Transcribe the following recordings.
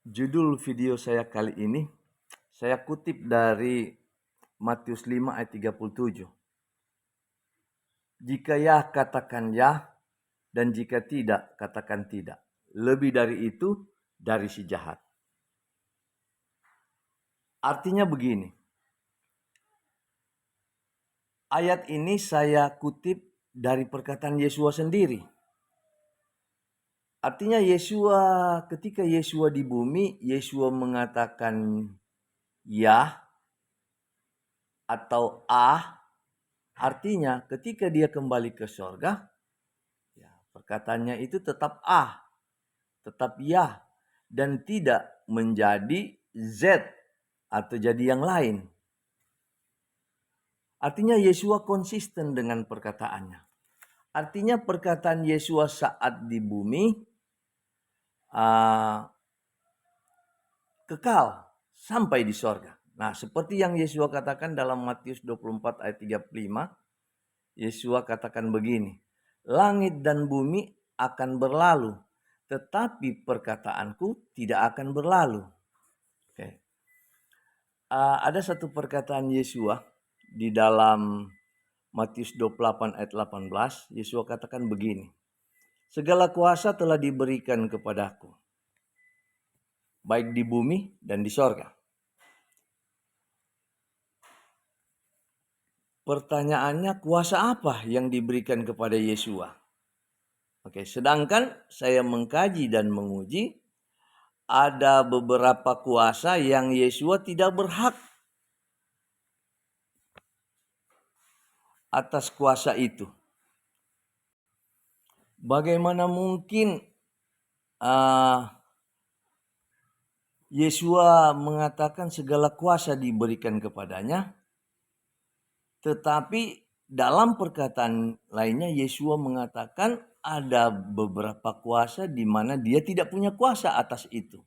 Judul video saya kali ini, saya kutip dari Matius 5 ayat 37. Jika ya, katakan ya, dan jika tidak, katakan tidak. Lebih dari itu, dari si jahat. Artinya begini, ayat ini saya kutip dari perkataan Yesua sendiri. Artinya ketika Yesua di bumi, Yesua mengatakan ya atau artinya ketika dia kembali ke sorga, ya, perkataannya itu tetap tetap ya, dan tidak menjadi z atau jadi yang lain. Artinya Yesua konsisten dengan perkataannya. Artinya perkataan Yesua saat di bumi kekal sampai di sorga. Nah, seperti yang Yesua katakan dalam Matius 24 ayat 35, Yesua katakan begini, langit dan bumi akan berlalu, tetapi perkataanku tidak akan berlalu. Oke. Ada satu perkataan Yesua di dalam Matius 28 ayat 18, Yesua katakan begini, segala kuasa telah diberikan kepadaku, baik di bumi dan di sorga. Pertanyaannya, kuasa apa yang diberikan kepada Yesua? Oke, sedangkan saya mengkaji dan menguji, ada beberapa kuasa yang Yesua tidak berhak atas kuasa itu. Bagaimana mungkin Yesua mengatakan segala kuasa diberikan kepadanya, tetapi dalam perkataan lainnya Yesua mengatakan ada beberapa kuasa di mana dia tidak punya kuasa atas itu.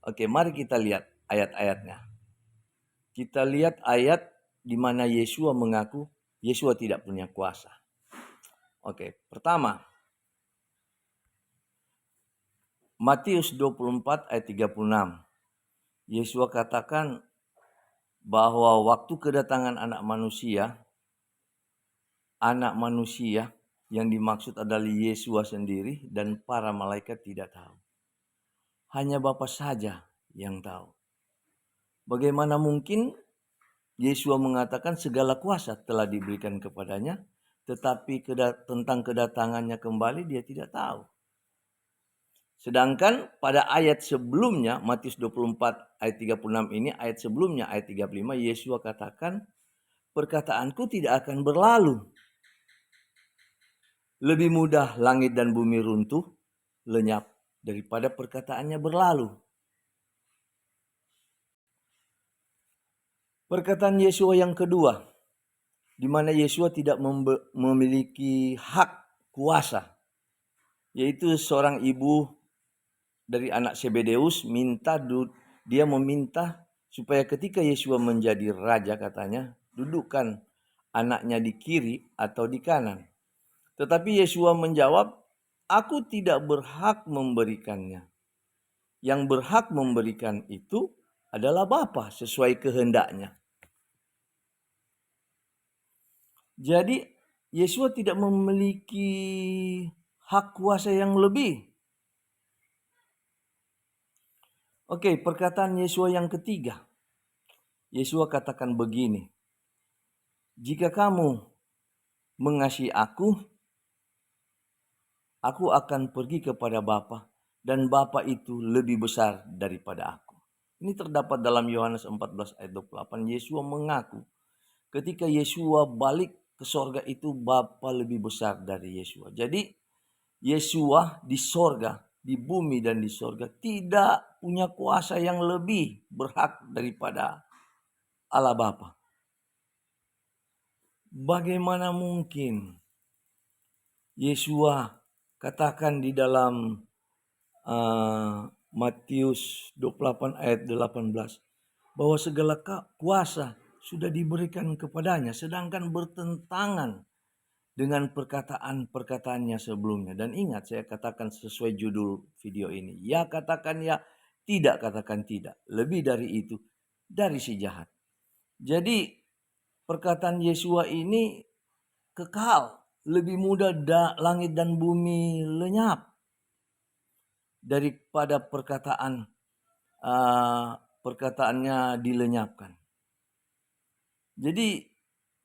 Oke, mari kita lihat ayat-ayatnya. Kita lihat ayat di mana Yesua mengaku Yesua tidak punya kuasa. Oke, pertama, Matius 24 ayat 36. Yesua katakan bahwa waktu kedatangan anak manusia yang dimaksud adalah Yesua sendiri dan para malaikat tidak tahu. Hanya Bapa saja yang tahu. Bagaimana mungkin Yesua mengatakan segala kuasa telah diberikan kepadanya, tetapi tentang kedatangannya kembali dia tidak tahu. Sedangkan pada ayat sebelumnya, Matius 24 ayat 36 ini, ayat sebelumnya ayat 35, Yesua katakan, perkataanku tidak akan berlalu. Lebih mudah langit dan bumi runtuh, lenyap, daripada perkataannya berlalu. Perkataan Yesua yang kedua, di mana Yesua tidak memiliki hak kuasa, yaitu seorang ibu dari anak Zebedeus dia meminta supaya ketika Yesua menjadi raja, katanya, dudukkan anaknya di kiri atau di kanan. Tetapi Yesua menjawab, aku tidak berhak memberikannya. Yang berhak memberikan itu adalah Bapa sesuai kehendaknya. Jadi Yesua tidak memiliki hak kuasa yang lebih. Oke, perkataan Yesua yang ketiga. Yesua katakan begini, jika kamu mengasihi aku akan pergi kepada Bapa, dan Bapa itu lebih besar daripada aku. Ini terdapat dalam Yohanes 14 ayat 28. Yesua mengaku ketika Yesua balik ke sorga itu Bapa lebih besar dari Yesua. Jadi Yesua di sorga, di bumi dan di sorga tidak punya kuasa yang lebih berhak daripada Allah Bapa. Bagaimana mungkin Yesua katakan di dalam Matius 28 ayat 18 bahwa segala kuasa sudah diberikan kepadanya, sedangkan bertentangan dengan perkataan-perkataannya sebelumnya. Dan ingat, saya katakan sesuai judul video ini, ya katakan ya, Tidak, katakan tidak. Lebih dari itu, dari si jahat. Jadi perkataan Yesua ini kekal. Lebih mudah langit dan bumi lenyap daripada perkataannya dilenyapkan. Jadi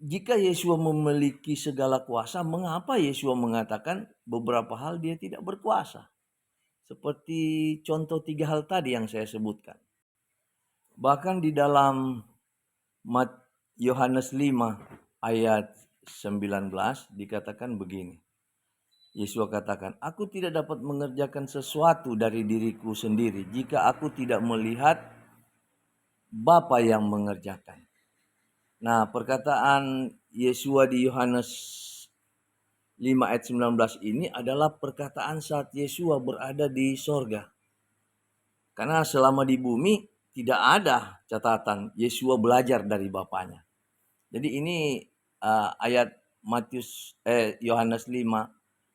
jika Yesua memiliki segala kuasa, mengapa Yesua mengatakan beberapa hal dia tidak berkuasa? Seperti contoh 3 hal tadi yang saya sebutkan. Bahkan di dalam Yohanes 5 ayat 19 dikatakan begini. Yesus katakan, aku tidak dapat mengerjakan sesuatu dari diriku sendiri jika aku tidak melihat Bapa yang mengerjakan. Nah, perkataan Yesus di Yohanes 5 ayat 19 ini adalah perkataan saat Yesus berada di sorga. Karena selama di bumi tidak ada catatan Yesus belajar dari Bapanya. Jadi ini ayat Yohanes 5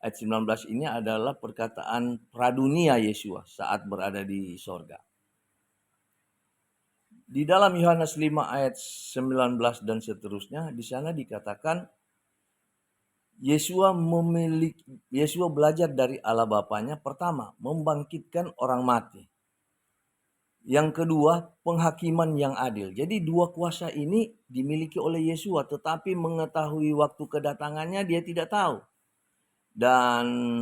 ayat 19 ini adalah perkataan pradunia Yesus saat berada di sorga. Di dalam Yohanes 5 ayat 19 dan seterusnya, di sana dikatakan Yesus belajar dari Allah Bapanya. Pertama, membangkitkan orang mati. Yang kedua, penghakiman yang adil. Jadi 2 kuasa ini dimiliki oleh Yesus, tetapi mengetahui waktu kedatangannya dia tidak tahu. Dan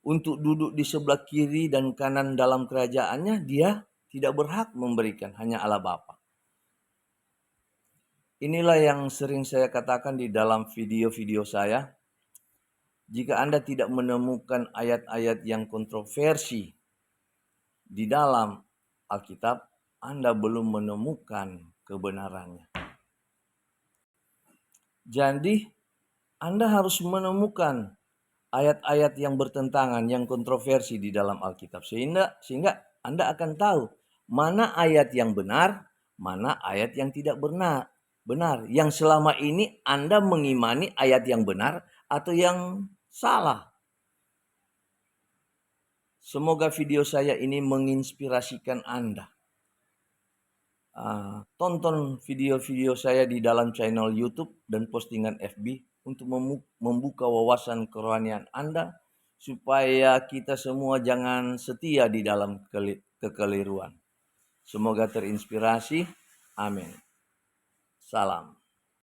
untuk duduk di sebelah kiri dan kanan dalam kerajaannya dia tidak berhak memberikan, hanya Allah Bapa. Inilah yang sering saya katakan di dalam video-video saya. Jika Anda tidak menemukan ayat-ayat yang kontroversi di dalam Alkitab, Anda belum menemukan kebenarannya. Jadi, Anda harus menemukan ayat-ayat yang bertentangan, yang kontroversi di dalam Alkitab. Sehingga Anda akan tahu mana ayat yang benar, mana ayat yang tidak benar. Yang selama ini Anda mengimani ayat yang benar atau yang salah. Semoga video saya ini menginspirasikan Anda. Tonton video-video saya di dalam channel YouTube dan postingan FB untuk membuka wawasan kerohanian Anda supaya kita semua jangan setia di dalam kekeliruan. Semoga terinspirasi. Amin. Salam.